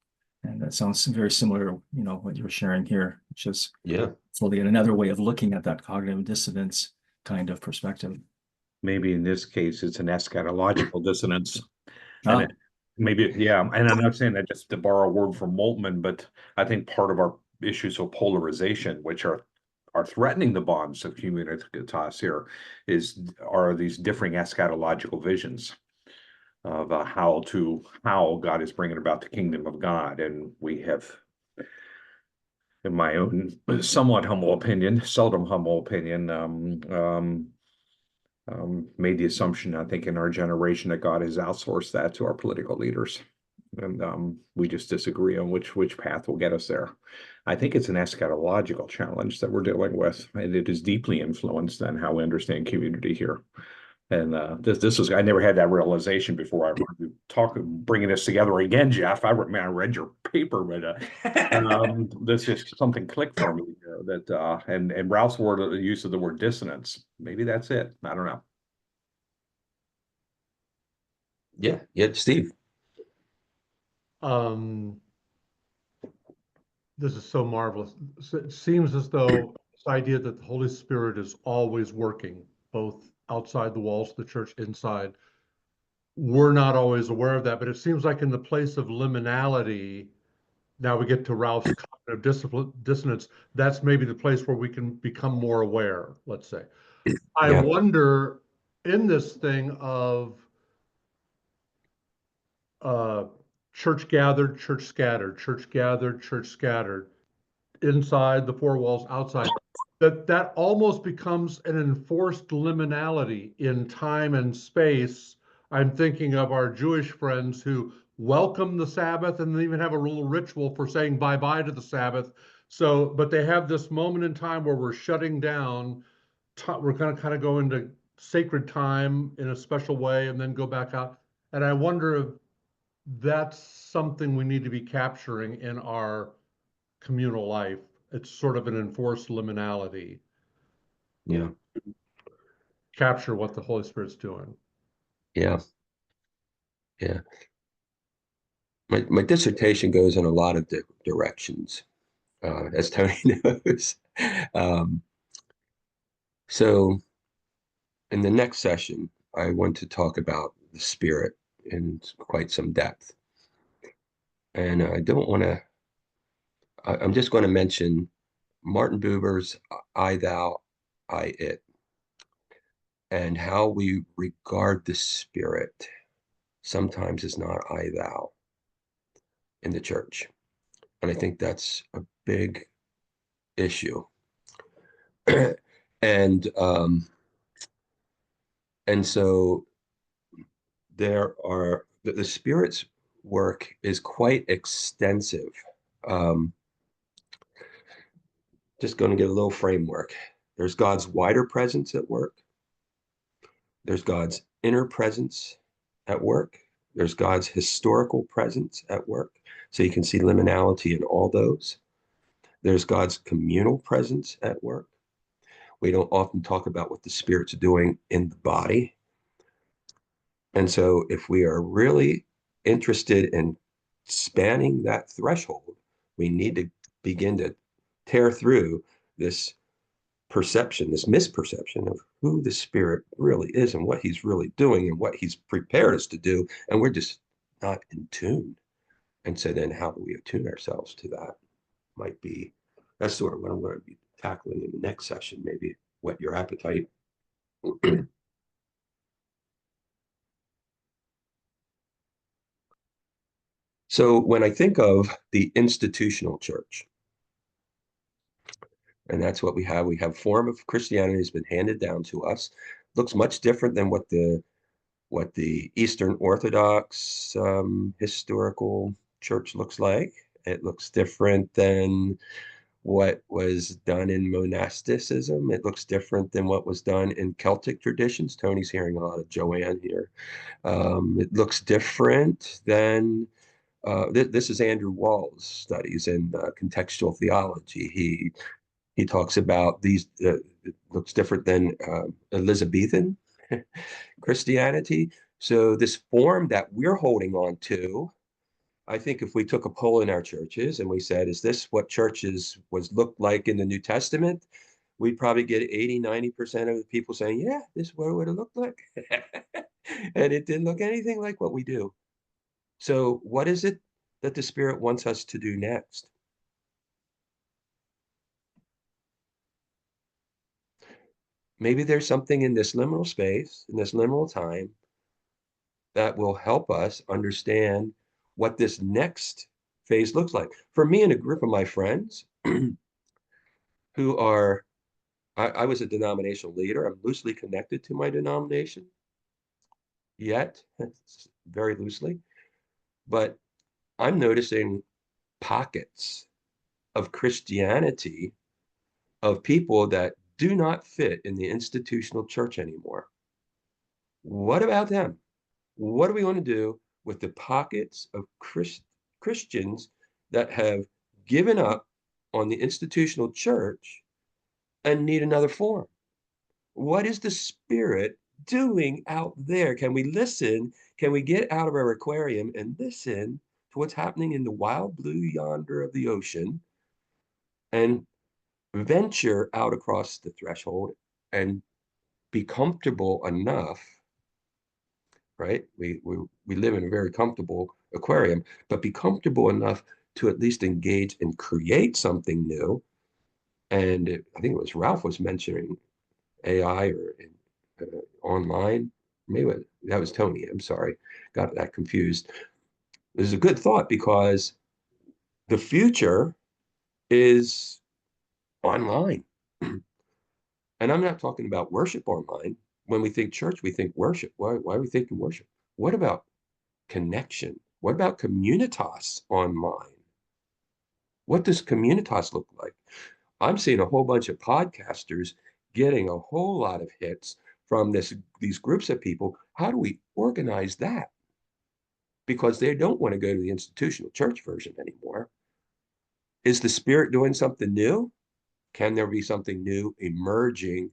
And that sounds very similar to, what you're sharing here, which is fully another way of looking at that cognitive dissonance kind of perspective. Maybe in this case, it's an eschatological dissonance. And and I'm not saying that just to borrow a word from Moltmann, but I think part of our issues of polarization, which are threatening the bonds of communitas here, are these differing eschatological visions of how God is bringing about the kingdom of God. And we have, in my own somewhat humble opinion, seldom humble opinion, made the assumption, I think, in our generation that God has outsourced that to our political leaders. And we just disagree on which path will get us there. I think it's an eschatological challenge that we're dealing with, and it is deeply influenced on how we understand community here. And this was, I never had that realization before I heard you bringing this together again, Jeff. I read your paper, but this just something clicked for me that and Ralph's use of the word dissonance. Maybe that's it. I don't know. Yeah, Steve. This is so marvelous. It seems as though this idea that the Holy Spirit is always working, both outside the walls of the church, inside, we're not always aware of that, but it seems like in the place of liminality, now we get to Ralph's cognitive dissonance, that's maybe the place where we can become more aware, let's say. I wonder, in this thing of church gathered, church scattered, church gathered, church scattered, inside the four walls, outside, that almost becomes an enforced liminality in time and space. I'm thinking of our Jewish friends who welcome the Sabbath and even have a little ritual for saying bye-bye to the Sabbath. So, but they have this moment in time where we're shutting down. We're going to kind of go into sacred time in a special way and then go back out. And I wonder if that's something we need to be capturing in our communal life. It's sort of an enforced liminality. Yeah. Capture what the Holy Spirit's doing. Yeah. Yeah. My dissertation goes in a lot of directions, as Tony knows. So in the next session, I want to talk about the Spirit in quite some depth. And I don't want to, I'm just going to mention Martin Buber's I, Thou, I, It, and how we regard the Spirit sometimes is not I, Thou in the church. And I think that's a big issue. and so there are the Spirit's work is quite extensive. Just going to get a little framework. There's God's wider presence at work. There's God's inner presence at work. There's God's historical presence at work. So you can see liminality in all those. There's God's communal presence at work. We don't often talk about what the Spirit's doing in the body. And so if we are really interested in spanning that threshold, we need to begin to tear through this perception, this misperception of who the Spirit really is and what he's really doing and what he's prepared us to do. And we're just not in tune. And so then how do we attune ourselves to that? Might be, that's sort of what I'm going to be tackling in the next session, maybe whet your appetite. So when I think of the institutional church, and that's what we have a form of Christianity has been handed down to us, looks much different than what the Eastern Orthodox historical church looks like. It looks different than what was done in monasticism. It looks different than what was done in Celtic traditions. Tony's hearing a lot of Joanne here. It looks different than, this is Andrew Wall's studies in contextual theology. He talks about these, it looks different than Elizabethan Christianity. So this form that we're holding on to, I think if we took a poll in our churches and we said, is this what churches looked like in the New Testament? We'd probably get 80, 90% of the people saying, yeah, this is what it would have looked like. And it didn't look anything like what we do. So what is it that the Spirit wants us to do next? Maybe there's something in this liminal space, in this liminal time, that will help us understand what this next phase looks like. For me and a group of my friends who are I was a denominational leader. I'm loosely connected to my denomination, yet, very loosely, but I'm noticing pockets of Christianity of people that do not fit in the institutional church anymore. What about them? What do we want to do with the pockets of Christians that have given up on the institutional church and need another form? What is the Spirit doing out there? Can we listen? Can we get out of our aquarium and listen to what's happening in the wild blue yonder of the ocean and venture out across the threshold and be comfortable enough, right? We live in a very comfortable aquarium, but be comfortable enough to at least engage and create something new. And I think it was Ralph was mentioning AI or online. Maybe that was Tony. I'm sorry, got that confused. This is a good thought because the future is online. And I'm not talking about worship online. When we think church, we think worship. Why are we thinking worship? What about connection? What about communitas online? What does communitas look like? I'm seeing a whole bunch of podcasters getting a whole lot of hits from these groups of people. How do we organize that? Because they don't want to go to the institutional church version anymore. Is the Spirit doing something new? Can there be something new emerging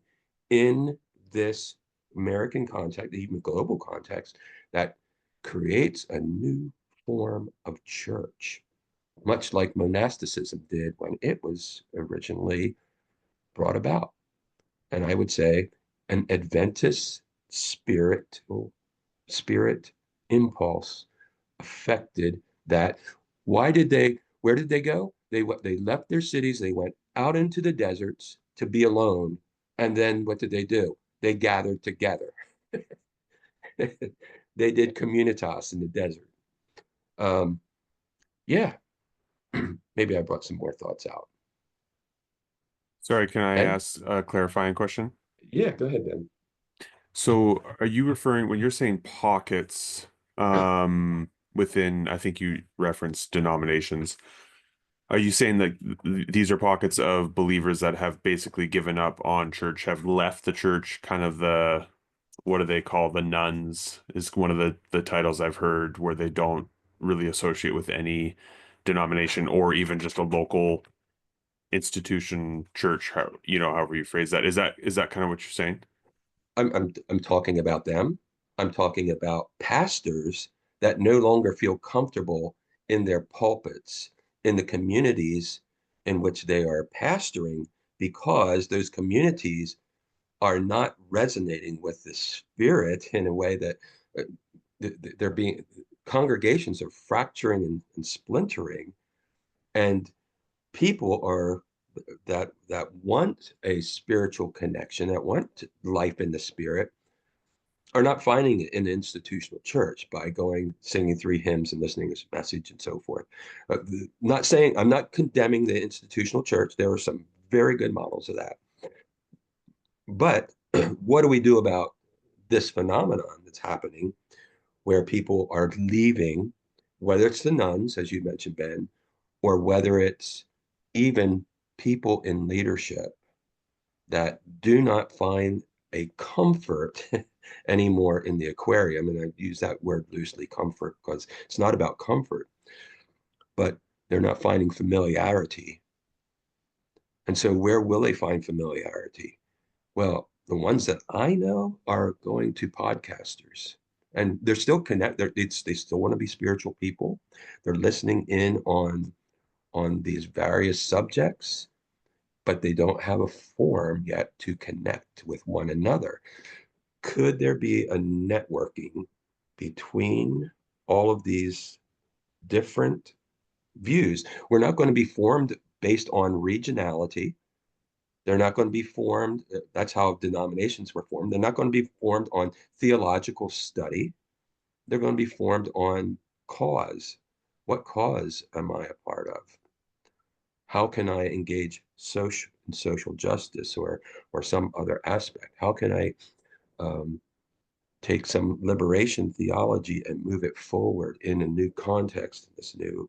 in this American context, even global context, that creates a new form of church, much like monasticism did when it was originally brought about? And I would say an Adventist spirit impulse affected that. Where did they go? They left their cities, they went out into the deserts to be alone. And then what did they do? They gathered together. They did communitas in the desert. Yeah, maybe I brought some more thoughts out. Sorry, can I Ben? ask a clarifying question? Yeah, go ahead, Ben. So are you referring, when you're saying pockets, within, I think you referenced denominations, are you saying that these are pockets of believers that have basically given up on church, have left the church, kind of what do they call, the nuns is one of the titles I've heard, where they don't really associate with any denomination or even just a local institution, church, however you phrase that. Is that kind of what you're saying? I'm talking about them. I'm talking about pastors that no longer feel comfortable in their pulpits, in the communities in which they are pastoring, because those communities are not resonating with the Spirit in a way that they're being, congregations are fracturing and splintering, and people are that want a spiritual connection, that want life in the Spirit, are not finding it in the institutional church by going, singing 3 hymns and listening to this message and so forth. Not saying, I'm not condemning the institutional church. There are some very good models of that. But what do we do about this phenomenon that's happening where people are leaving, whether it's the nuns, as you mentioned, Ben, or whether it's even people in leadership that do not find a comfort anymore in the aquarium? And I use that word loosely, comfort, because it's not about comfort, but they're not finding familiarity. And so where will they find familiarity? Well, the ones that I know are going to podcasters, and they're still they still want to be spiritual people. They're listening in on these various subjects, but they don't have a form yet to connect with one another. Could there be a networking between all of these different views? We're not going to be formed based on regionality. They're not going to be formed. That's how denominations were formed. They're not going to be formed on theological study. They're going to be formed on cause. What cause am I a part of? how can I engage social justice or some other aspect? How can I take some liberation theology and move it forward in a new context, in this new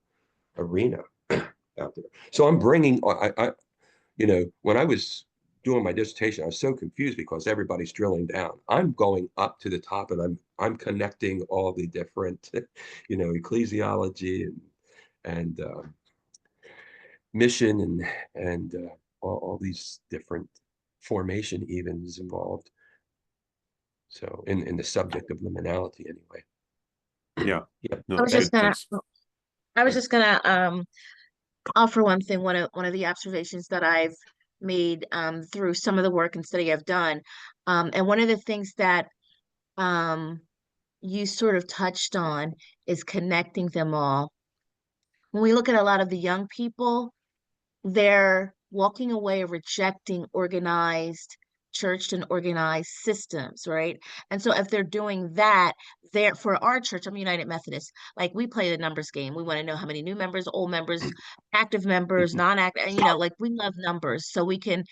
arena out there? So I'm bringing, when I was doing my dissertation, I was so confused because everybody's drilling down. I'm going up to the top, and I'm connecting all the different, ecclesiology and mission and all these different formation even is involved. So in the subject of liminality anyway. Yeah. Yeah. No, I was just gonna, thanks. offer one thing. One of the observations that I've made through some of the work and study I've done, and one of the things that you sort of touched on is connecting them all. When we look at a lot of the young people, they're walking away rejecting organized church and organized systems, right? And so if they're doing that, they're, for our church, I'm United Methodist, like we play the numbers game. We want to know how many new members, old members, active members, non-active, and like we love numbers, so we can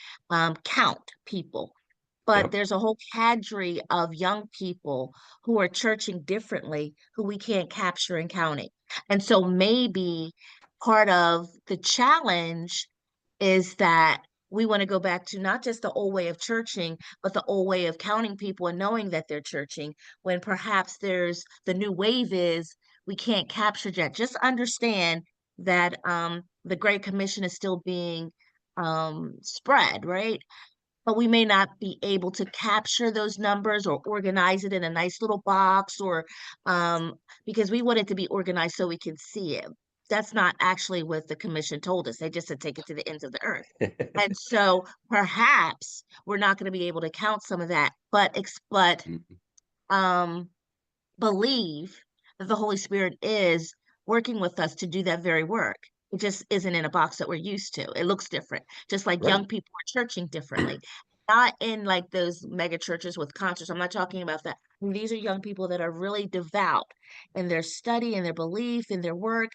count people. But Yep. there's a whole cadre of young people who are churching differently, who we can't capture and counting. And so maybe part of the challenge is that we want to go back to not just the old way of churching, but the old way of counting people and knowing that they're churching, when perhaps there's the new wave is we can't capture that. Just understand that the Great Commission is still being spread, right? But we may not be able to capture those numbers or organize it in a nice little box, or because we want it to be organized so we can see it. That's not actually what the commission told us. They just said take it to the ends of the earth. And so perhaps we're not going to be able to count some of that, but believe that the Holy Spirit is working with us to do that very work. It just isn't in a box that we're used to. It looks different, just like young people are churching differently. Not in like those mega churches with concerts. I'm not talking about that. I mean, these are young people that are really devout in their study, in their belief, in their work.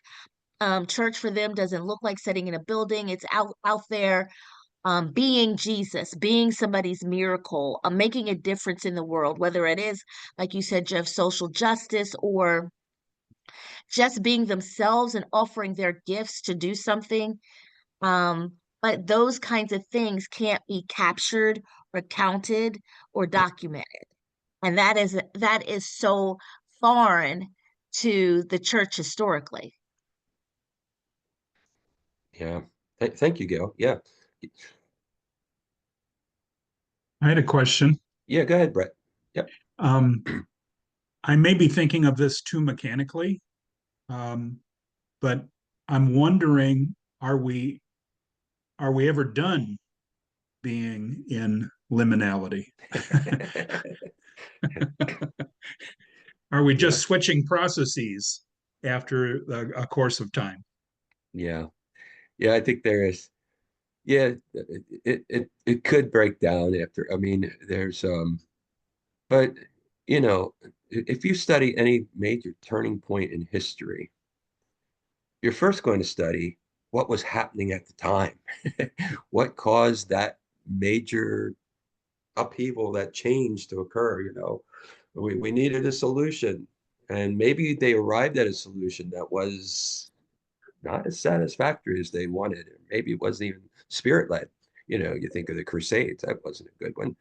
Church for them doesn't look like sitting in a building. It's out there, being Jesus, being somebody's miracle, making a difference in the world, whether it is, like you said, Jeff, social justice, or just being themselves and offering their gifts to do something. But those kinds of things can't be captured or counted or documented. And that is so foreign to the church historically. Yeah. Thank you, Gail. Yeah. I had a question. Yeah, go ahead, Brett. Yep. I may be thinking of this too mechanically, but I'm wondering, are we ever done being in liminality? Are we just switching processes after a course of time? Yeah. Yeah, I think there is. Yeah, it could break down after. I mean, there's but if you study any major turning point in history, you're first going to study what was happening at the time. What caused that major upheaval, that change to occur? We needed a solution, and maybe they arrived at a solution that was not as satisfactory as they wanted. Maybe it wasn't even spirit-led. You think of the Crusades, that wasn't a good one.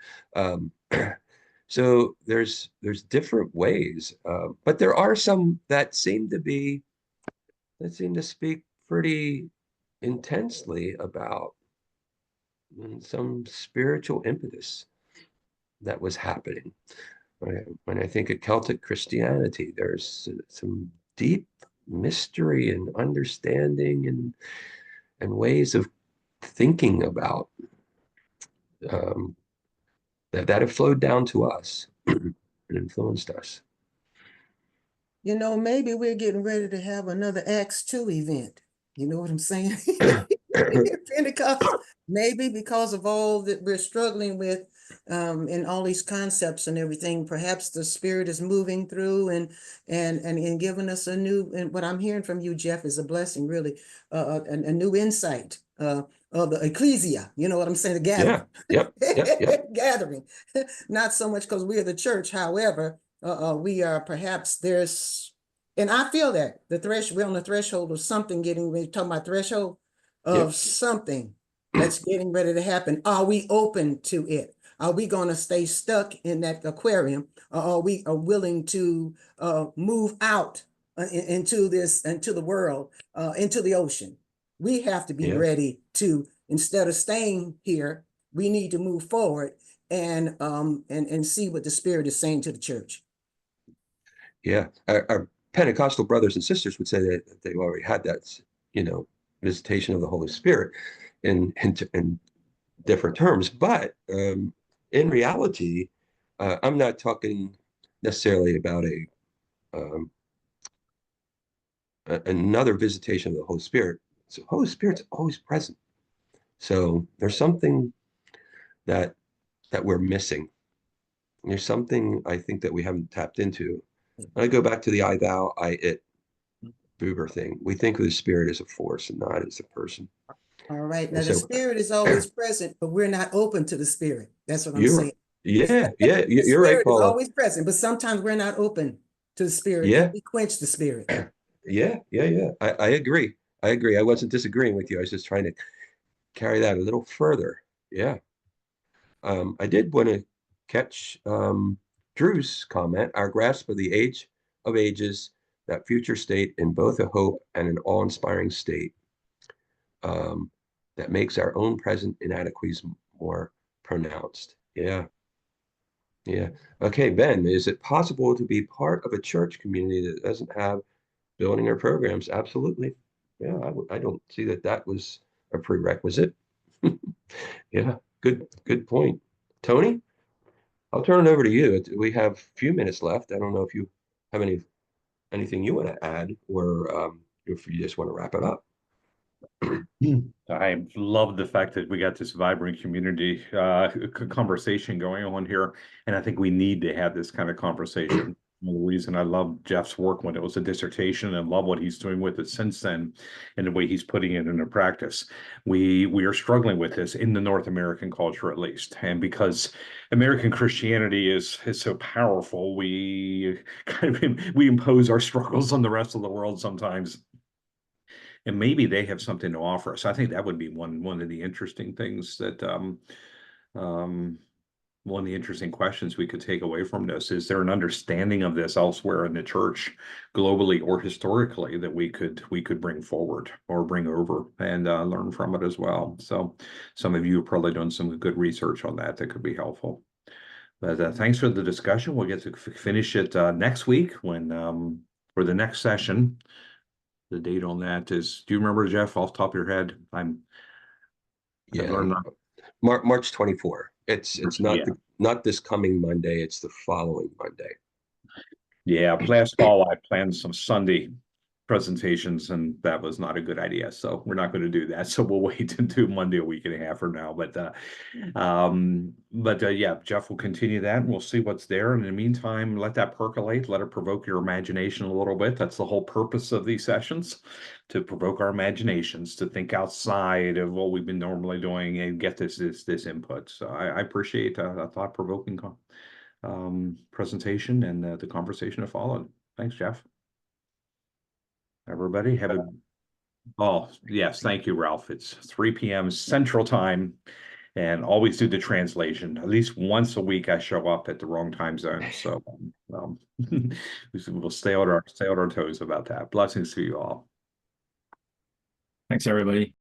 So there's different ways, but there are some that seem to speak pretty intensely about some spiritual impetus that was happening. When I think of Celtic Christianity, there's some deep mystery and understanding and ways of thinking about that have flowed down to us and influenced us. Maybe we're getting ready to have another Acts 2 event. You know what I'm saying? Pentecost, maybe because of all that we're struggling with and all these concepts and everything, perhaps the Spirit is moving through and giving us a new, and what I'm hearing from you, Jeff, is a blessing, really, a new insight of the ecclesia. You know what I'm saying? The gathering. Yep. Gathering. Not so much because we are the church. However, we are perhaps and I feel that we're on the threshold of something getting ready. Talking about threshold of something that's getting ready to happen. Are we open to it? Are we going to stay stuck in that aquarium? Or are we willing to move out into the world, into the ocean? We have to be ready to, instead of staying here, we need to move forward and see what the Spirit is saying to the church. Yeah, our Pentecostal brothers and sisters would say that they already had that, visitation of the Holy Spirit in different terms. But in reality, I'm not talking necessarily about another visitation of the Holy Spirit. So Holy Spirit's always present. So there's something that we're missing. There's something I think that we haven't tapped into. I go back to the I, thou, I, it Buber thing. We think of the Spirit as a force and not as a person. All right. Now, the Spirit is always present, but we're not open to the Spirit. That's what I'm saying. Yeah, you're right, Paula. Spirit is always present, but sometimes we're not open to the Spirit. Yeah. We quench the Spirit. Yeah. I agree. I wasn't disagreeing with you. I was just trying to carry that a little further. Yeah. I did want to catch Drew's comment. Our grasp of the age of ages, that future state in both a hope and an awe-inspiring state that makes our own present inadequacies more pronounced. Yeah. Okay, Ben, is it possible to be part of a church community that doesn't have building or programs? Absolutely. Yeah, I don't see that was a prerequisite. Yeah, good point. Tony, I'll turn it over to you. We have a few minutes left. I don't know if you have anything you want to add, or if you just want to wrap it up. I love the fact that we got this vibrant community conversation going on here, and I think we need to have this kind of conversation. The reason I love Jeff's work when it was a dissertation, and love what he's doing with it since then, and the way he's putting it into practice. We are struggling with this in the North American culture, at least, and because American Christianity is so powerful, we we impose our struggles on the rest of the world sometimes. And maybe they have something to offer us. I think that would be one of the interesting things that one of the interesting questions we could take away from this. Is there an understanding of this elsewhere in the church, globally or historically, that we could bring forward or bring over and learn from it as well? So some of you have probably done some good research on that could be helpful. But thanks for the discussion. We'll get to finish it next week when for the next session. The date on that is, do you remember, Jeff, off the top of your head? March 24. It's not this coming Monday, it's the following Monday. Yeah, last fall I planned some Sunday presentations, and that was not a good idea. So we're not going to do that. So we'll wait and do Monday a week and a half from now. But yeah, Jeff will continue that, and we'll see what's there. And in the meantime, let that percolate, let it provoke your imagination a little bit. That's the whole purpose of these sessions, to provoke our imaginations, to think outside of what we've been normally doing and get this input. So I appreciate a thought-provoking presentation and the conversation that followed. Thanks, Jeff. Everybody have oh yes, thank you, Ralph. It's 3 p.m. Central Time, and always do the translation. At least once a week I show up at the wrong time zone, so we'll stay on our toes about that. Blessings to you all. Thanks, everybody.